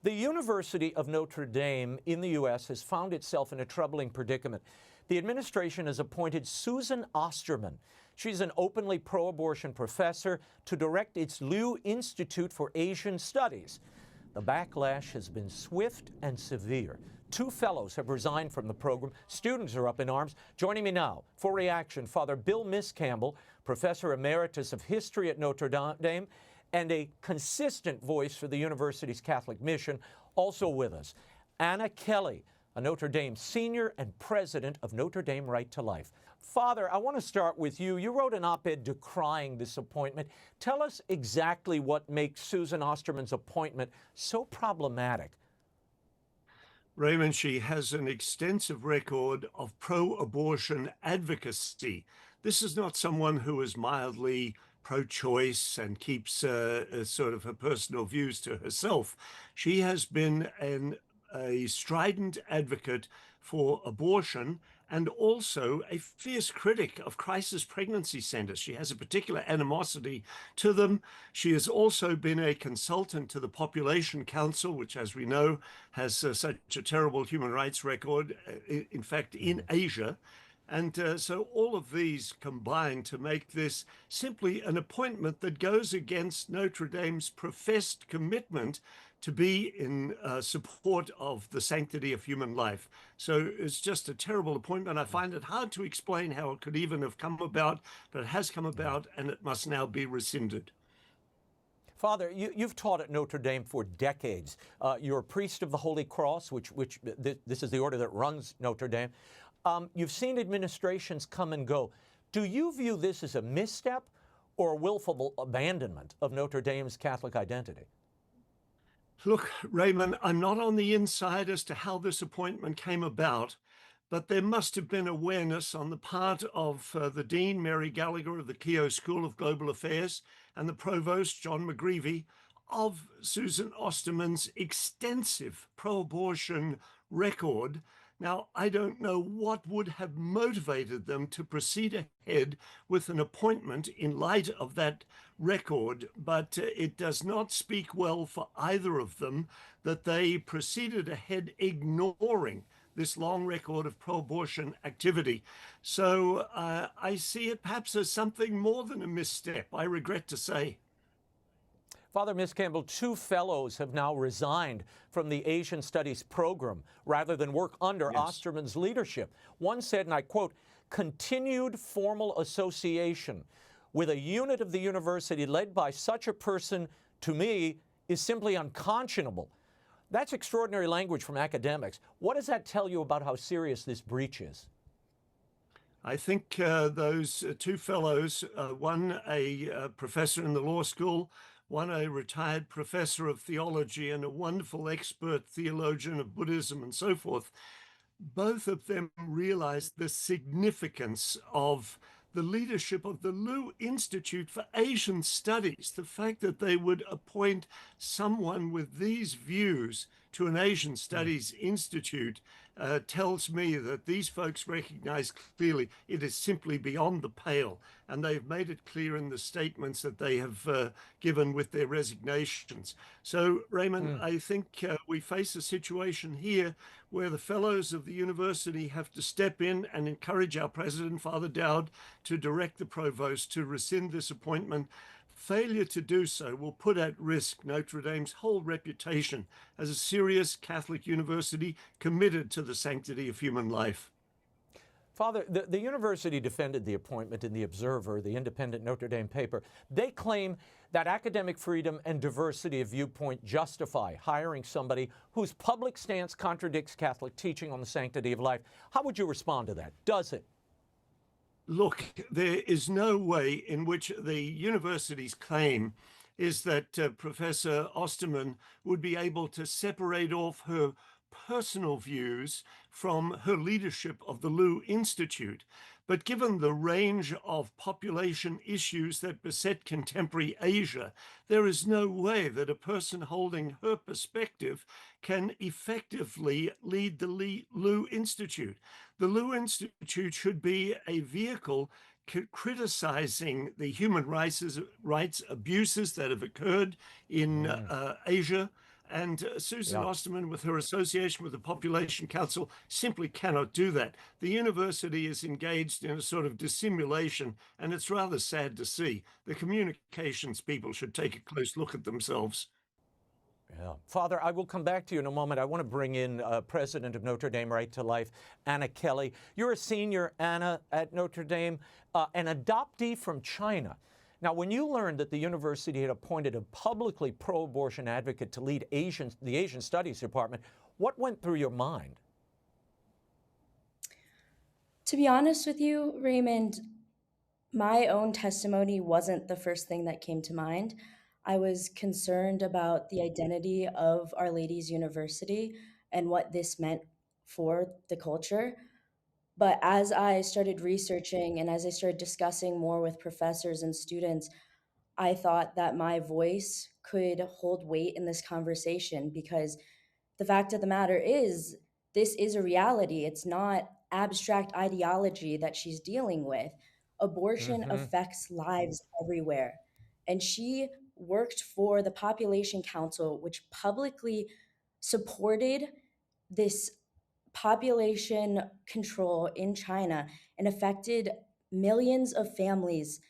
The University of Notre Dame in the U.S. has found itself in a troubling predicament. The administration has appointed Susan Osterman. She's an openly pro-abortion professor to direct its Liu Institute for Asian Studies. The backlash has been swift and severe. 2 fellows have resigned from the program. Students are up in arms. Joining me now for reaction, Father Bill Miscamble, professor emeritus of history at Notre Dame, and a consistent voice for the university's Catholic mission. Also with us, Anna Kelley, a Notre Dame senior and president of Notre Dame Right to Life. Father, I want to start with you. You wrote an op-ed decrying this appointment. Tell us exactly what makes Susan Osterman's appointment so problematic. Raymond, she has an extensive record of pro-abortion advocacy. This is not someone who is mildly pro-choice and keeps sort of her personal views to herself. She has been a strident advocate for abortion and also a fierce critic of crisis pregnancy centers. She has a particular animosity to them. She has also been a consultant to the Population Council, which, as we know, has such a terrible human rights record, in fact, in Asia. And so all of these combine to make this simply an appointment that goes against Notre Dame's professed commitment to be in support of the sanctity of human life. So it's just a terrible appointment. I find it hard to explain how it could even have come about, but it has come about and it must now be rescinded. Father, you've taught at Notre Dame for decades. You're a priest of the Holy Cross, which this is the order that runs Notre Dame. You've seen administrations come and go. Do you view this as a misstep or a willful abandonment of Notre Dame's Catholic identity? Look, Raymond, I'm not on the inside as to how this appointment came about, but there must have been awareness on the part of the Dean, Mary Gallagher of the Keough School of Global Affairs, and the Provost, John McGreevy, of Susan Osterman's extensive pro-abortion record. Now, I don't know what would have motivated them to proceed ahead with an appointment in light of that record, but it does not speak well for either of them that they proceeded ahead ignoring this long record of pro-abortion activity. So I see it perhaps as something more than a misstep, I regret to say. Father Miscamble, 2 fellows have now resigned from the Asian Studies program rather than work under Osterman's leadership. One said, and I quote, "Continued formal association with a unit of the university led by such a person, to me, is simply unconscionable." That's extraordinary language from academics. What does that tell you about how serious this breach is? I think those 2 fellows, one a professor in the law school, one a retired professor of theology and a wonderful expert theologian of Buddhism and so forth, both of them realized the significance of the leadership of the Liu Institute for Asian Studies. The fact that they would appoint someone with these views to an Asian Studies Institute tells me that these folks recognize clearly it is simply beyond the pale. And they've made it clear in the statements that they have given with their resignations. So, Raymond, I think we face a situation here where the fellows of the university have to step in and encourage our president, Father Dowd, to direct the provost to rescind this appointment. Failure to do so will put at risk Notre Dame's whole reputation as a serious Catholic university committed to the sanctity of human life. Father, the university defended the appointment in the Observer, the independent Notre Dame paper. They claim that academic freedom and diversity of viewpoint justify hiring somebody whose public stance contradicts Catholic teaching on the sanctity of life. How would you respond to that? Does it? Look, there is no way in which the university's claim is that Professor Osterman would be able to separate off her personal views from her leadership of the Liu Institute. But given the range of population issues that beset contemporary Asia, there is no way that a person holding her perspective can effectively lead the Liu Institute. The Liu Institute should be a vehicle criticizing the human rights abuses that have occurred in Asia And Susan Yeah. Osterman, with her association with the Population Council, simply cannot do that. The university is engaged in a sort of dissimulation, and it's rather sad to see. The communications people should take a close look at themselves. Yeah. Father, I will come back to you in a moment. I want to bring in President of Notre Dame Right to Life, Anna Kelley. You're a senior, Anna, at Notre Dame, an adoptee from China. Now, when you learned that the university had appointed a publicly pro-abortion advocate to lead the Asian Studies Department, what went through your mind? To be honest with you, Raymond, my own testimony wasn't the first thing that came to mind. I was concerned about the identity of Our Lady's University and what this meant for the culture. But as I started researching and as I started discussing more with professors and students, I thought that my voice could hold weight in this conversation because the fact of the matter is, this is a reality. It's not abstract ideology that she's dealing with. Abortion Mm-hmm. affects lives everywhere. And she worked for the Population Council, which publicly supported this population control in China and affected millions of families,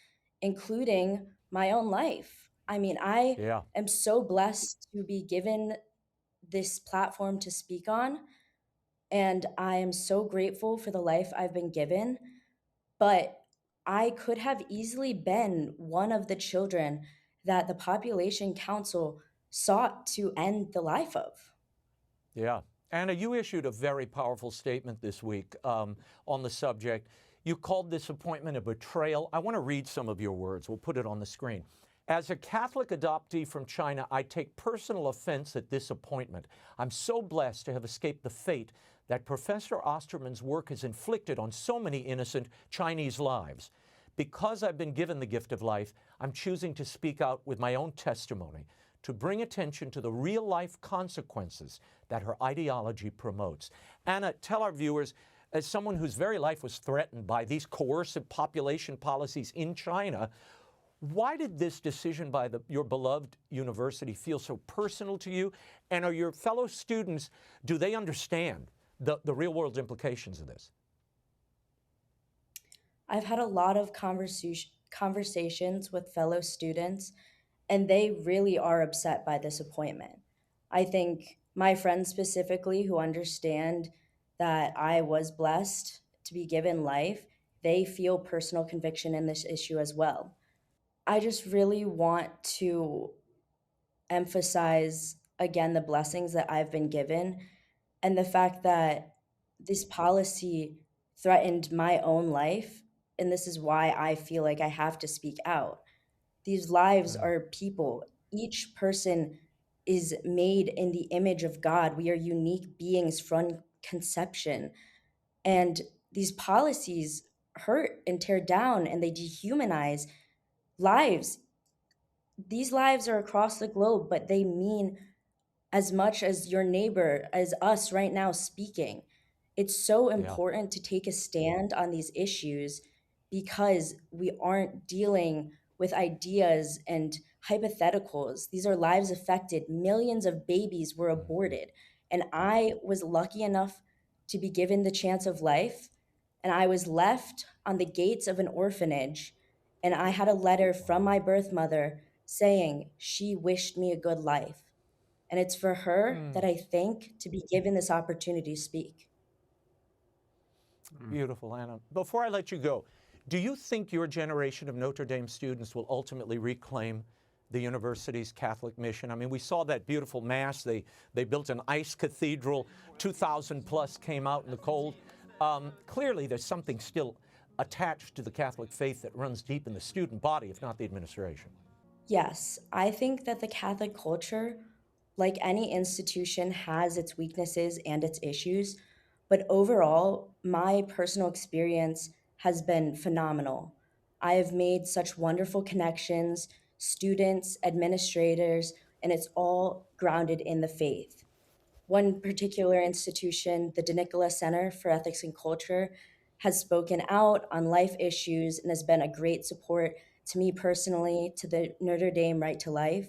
including my own life. I mean, I Yeah. am so blessed to be given this platform to speak on, and I am so grateful for the life I've been given. But I could have easily been one of the children that the Population Council sought to end the life of. Yeah. Anna, you issued a very powerful statement this week on the subject. You called this appointment a betrayal. I want to read some of your words. We'll put it on the screen. As a Catholic adoptee from China, I take personal offense at this appointment. I'm so blessed to have escaped the fate that Professor Osterman's work has inflicted on so many innocent Chinese lives. Because I've been given the gift of life, I'm choosing to speak out with my own testimony to bring attention to the real-life consequences that her ideology promotes. Anna, tell our viewers, as someone whose very life was threatened by these coercive population policies in China, why did this decision by your beloved university feel so personal to you? And are your fellow students, do they understand the real-world implications of this? I've had a lot of conversations with fellow students, and they really are upset by this appointment. I think my friends specifically who understand that I was blessed to be given life, they feel personal conviction in this issue as well. I just really want to emphasize again the blessings that I've been given and the fact that this policy threatened my own life. And this is why I feel like I have to speak out. These lives are people. Each person is made in the image of God. We are unique beings from conception. And these policies hurt and tear down and they dehumanize lives. These lives are across the globe, but they mean as much as your neighbor, as us right now speaking. It's so Yeah. important to take a stand on these issues because we aren't dealing with ideas and hypotheticals. These are lives affected. Millions of babies were aborted. And I was lucky enough to be given the chance of life. And I was left on the gates of an orphanage. And I had a letter from my birth mother saying she wished me a good life. And it's for her that I thank to be given this opportunity to speak. Beautiful, Anna. Before I let you go, do you think your generation of Notre Dame students will ultimately reclaim the university's Catholic mission? I mean, we saw that beautiful mass. They built an ice cathedral. 2,000 plus came out in the cold. Clearly, there's something still attached to the Catholic faith that runs deep in the student body, if not the administration. Yes, I think that the Catholic culture, like any institution, has its weaknesses and its issues. But overall, my personal experience has been phenomenal. I have made such wonderful connections, students, administrators, and it's all grounded in the faith. One particular institution, the De Nicola Center for Ethics and Culture, has spoken out on life issues and has been a great support to me personally, to the Notre Dame Right to Life.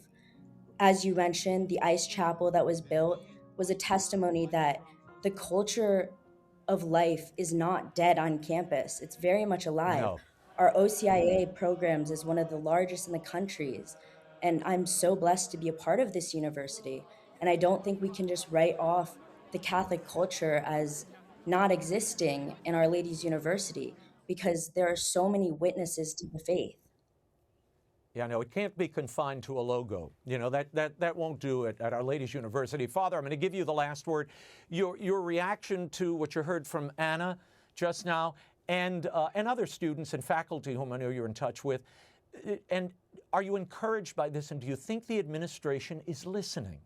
as you mentioned, the ice chapel that was built was a testimony that the culture of life is not dead on campus. It's very much alive. No. Our OCIA programs is one of the largest in the countries, and I'm so blessed to be a part of this university. And I don't think we can just write off the Catholic culture as not existing in Our Lady's University because there are so many witnesses to the faith. Yeah, no, it can't be confined to a logo. You know, that won't do it at Our Lady's University. Father, I'm going to give you the last word. Your reaction to what you heard from Anna just now and other students and faculty whom I know you're in touch with. And are you encouraged by this, and do you think the administration is listening?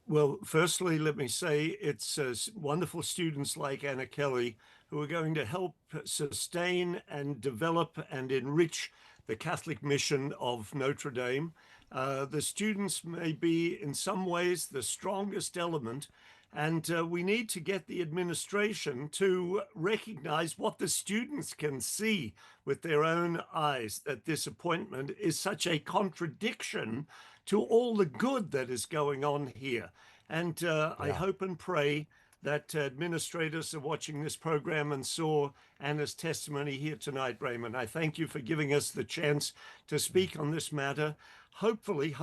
Well, firstly, let me say it's wonderful students like Anna Kelley who are going to help sustain and develop and enrich the Catholic mission of Notre Dame. The students may be in some ways the strongest element, and we need to get the administration to recognize what the students can see with their own eyes, that this appointment is such a contradiction to all the good that is going on here. And I hope and pray that administrators are watching this program and saw Anna's testimony here tonight, Raymond. I thank you for giving us the chance to speak on this matter. Hopefully,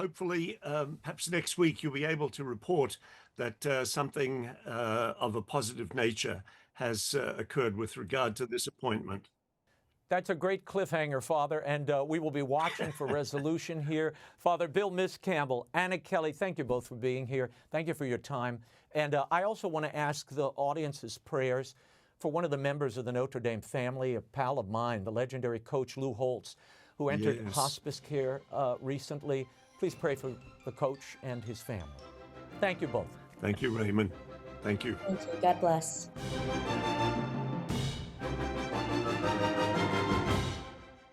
perhaps next week you'll be able to report that something of a positive nature has occurred with regard to this appointment. That's a great cliffhanger, Father, and we will be watching for resolution here. Father Bill Miscamble, Anna Kelley, thank you both for being here. Thank you for your time. And I also want to ask the audience's prayers for one of the members of the Notre Dame family, a pal of mine, the legendary coach Lou Holtz, who entered hospice care recently. Please pray for the coach and his family. Thank you both. Thank you, Raymond. Thank you. Thank you. God bless.